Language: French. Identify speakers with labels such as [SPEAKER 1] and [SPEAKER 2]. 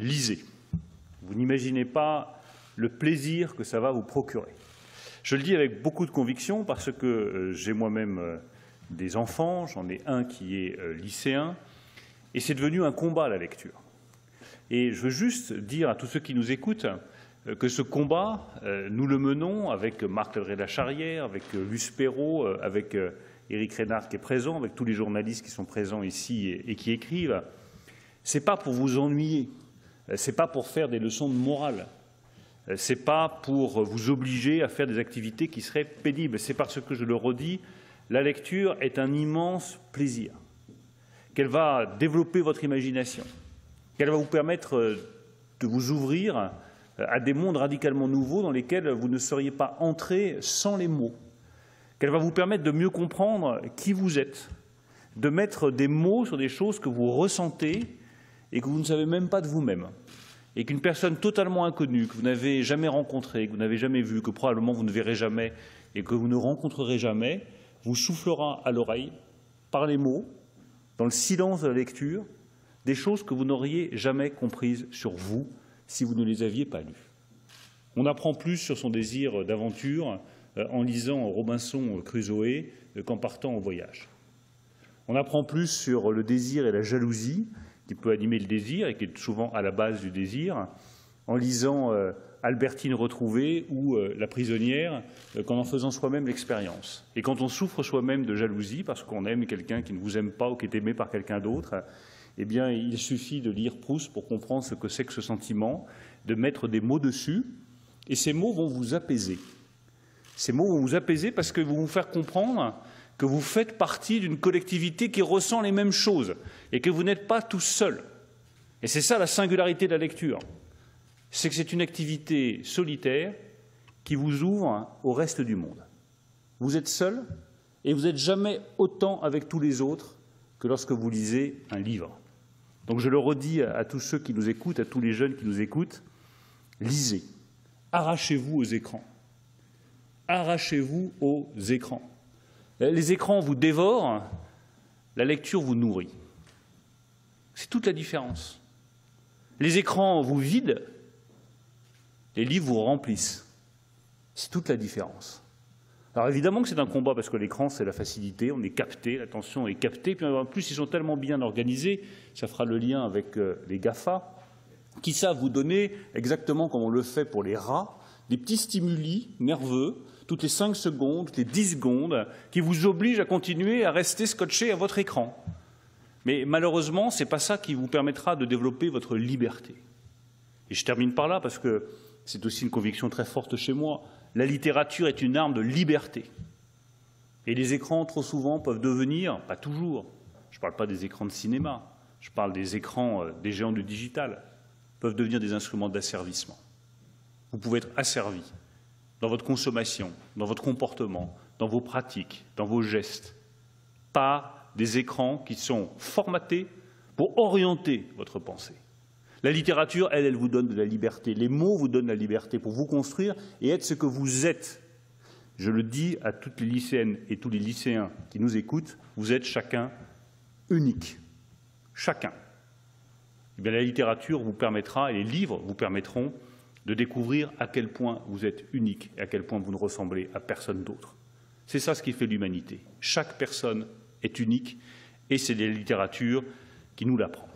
[SPEAKER 1] lisez. Vous n'imaginez pas le plaisir que ça va vous procurer. Je le dis avec beaucoup de conviction parce que j'ai moi-même des enfants, j'en ai un qui est lycéen, et c'est devenu un combat la lecture. Et je veux juste dire à tous ceux qui nous écoutent que ce combat, nous le menons avec Marc Ledré-Lacharrière, avec Luce Perrault, avec Éric Reynard qui est présent, avec tous les journalistes qui sont présents ici et qui écrivent. Ce n'est pas pour vous ennuyer, ce n'est pas pour faire des leçons de morale, ce n'est pas pour vous obliger à faire des activités qui seraient pénibles. C'est parce que, je le redis, la lecture est un immense plaisir, qu'elle va développer votre imagination, qu'elle va vous permettre de vous ouvrir à des mondes radicalement nouveaux dans lesquels vous ne seriez pas entré sans les mots, qu'elle va vous permettre de mieux comprendre qui vous êtes, de mettre des mots sur des choses que vous ressentez et que vous ne savez même pas de vous-même, et qu'une personne totalement inconnue, que vous n'avez jamais rencontrée, que vous n'avez jamais vue, que probablement vous ne verrez jamais et que vous ne rencontrerez jamais, vous soufflera à l'oreille, par les mots, dans le silence de la lecture, des choses que vous n'auriez jamais comprises sur vous si vous ne les aviez pas lues. On apprend plus sur son désir d'aventure en lisant Robinson Crusoe qu'en partant au voyage. On apprend plus sur le désir et la jalousie qui peut animer le désir et qui est souvent à la base du désir en lisant Albertine retrouvée ou La prisonnière qu'en faisant soi-même l'expérience. Et quand on souffre soi-même de jalousie parce qu'on aime quelqu'un qui ne vous aime pas ou qui est aimé par quelqu'un d'autre, eh bien, il suffit de lire Proust pour comprendre ce que c'est que ce sentiment, de mettre des mots dessus, et ces mots vont vous apaiser. Ces mots vont vous apaiser parce que vont vous faire comprendre que vous faites partie d'une collectivité qui ressent les mêmes choses et que vous n'êtes pas tout seul. Et c'est ça la singularité de la lecture. C'est que c'est une activité solitaire qui vous ouvre au reste du monde. Vous êtes seul et vous n'êtes jamais autant avec tous les autres que lorsque vous lisez un livre. Donc je le redis à tous ceux qui nous écoutent, à tous les jeunes qui nous écoutent, lisez, arrachez-vous aux écrans. Arrachez-vous aux écrans. Les écrans vous dévorent, la lecture vous nourrit. C'est toute la différence. Les écrans vous vident, les livres vous remplissent. C'est toute la différence. Alors évidemment que c'est un combat parce que l'écran, c'est la facilité, on est capté, l'attention est captée. Puis en plus, ils sont tellement bien organisés, ça fera le lien avec les GAFA, qui savent vous donner, exactement comme on le fait pour les rats, des petits stimuli nerveux, toutes les 5 secondes, toutes les 10 secondes, qui vous obligent à continuer à rester scotché à votre écran. Mais malheureusement, ce n'est pas ça qui vous permettra de développer votre liberté. Et je termine par là parce que c'est aussi une conviction très forte chez moi. La littérature est une arme de liberté. Et les écrans, trop souvent, peuvent devenir, pas toujours, je ne parle pas des écrans de cinéma, je parle des écrans des géants du digital, peuvent devenir des instruments d'asservissement. Vous pouvez être asservi dans votre consommation, dans votre comportement, dans vos pratiques, dans vos gestes, par des écrans qui sont formatés pour orienter votre pensée. La littérature, elle vous donne de la liberté. Les mots vous donnent la liberté pour vous construire et être ce que vous êtes. Je le dis à toutes les lycéennes et tous les lycéens qui nous écoutent, vous êtes chacun unique. Chacun. Eh bien, la littérature vous permettra, et les livres vous permettront de découvrir à quel point vous êtes unique et à quel point vous ne ressemblez à personne d'autre. C'est ça ce qui fait l'humanité. Chaque personne est unique et c'est la littérature qui nous l'apprend.